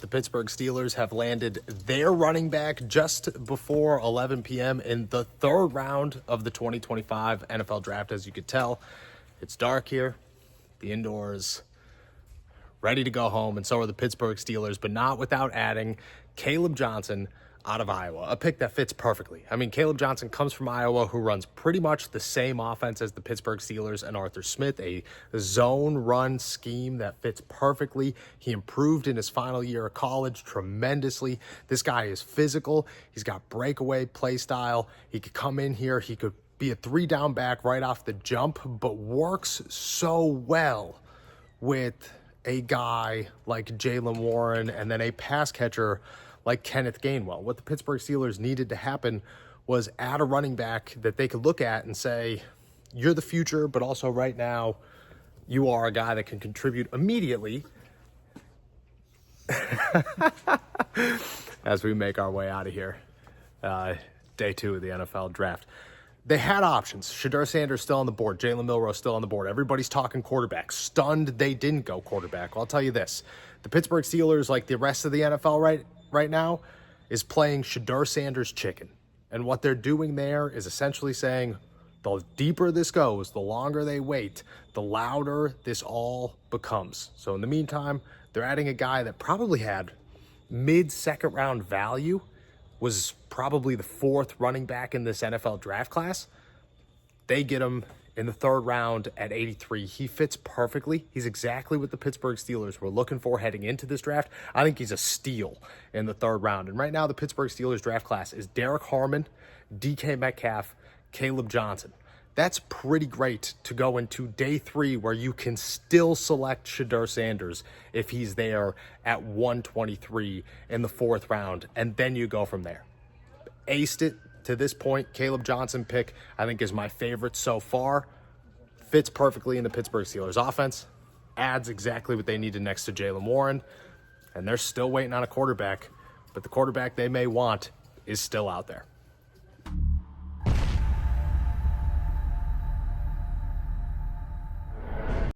The Pittsburgh Steelers have landed their running back just before 11 p.m. in the third round of the 2025 NFL Draft. As you could tell, it's dark here. The indoors ready to go home, and so are the Pittsburgh Steelers, but not without adding Kaleb Johnson out of Iowa, a pick that fits perfectly. I mean, Kaleb Johnson comes from Iowa, who runs pretty much the same offense as the Pittsburgh Steelers and Arthur Smith, a zone run scheme that fits perfectly. He improved in his final year of college tremendously. This guy is physical. He's got breakaway play style. He could come in here. He could be a 3-down back right off the jump, but works so well with a guy like Jaylen Warren and then a pass catcher like Kenneth Gainwell. What the Pittsburgh Steelers needed to happen was add a running back that they could look at and say, you're the future, but also right now you are a guy that can contribute immediately as we make our way out of here. Day 2 of the NFL Draft. They had options. Shedeur Sanders still on the board. Jalen Milroe still on the board. Everybody's talking quarterback. Stunned they didn't go quarterback. Well, I'll tell you this. The Pittsburgh Steelers, like the rest of the NFL right now, is playing Shedeur Sanders chicken. And what they're doing there is essentially saying the deeper this goes, the longer they wait, the louder this all becomes. So in the meantime, they're adding a guy that probably had mid-second round value, was probably the 4th running back in this NFL draft class. They get him in the 3rd round at 83. He fits perfectly. He's exactly what the Pittsburgh Steelers were looking for heading into this draft. I think he's a steal in the 3rd round. And right now, the Pittsburgh Steelers draft class is Derek Harmon, DK Metcalf, Kaleb Johnson. That's pretty great to go into day 3 where you can still select Shedeur Sanders if he's there at 123 in the 4th round, and then you go from there. Aced it to this point. Kaleb Johnson pick, I think, is my favorite so far. Fits perfectly in the Pittsburgh Steelers offense. Adds exactly what they needed next to Jaylen Warren, and they're still waiting on a quarterback, but the quarterback they may want is still out there.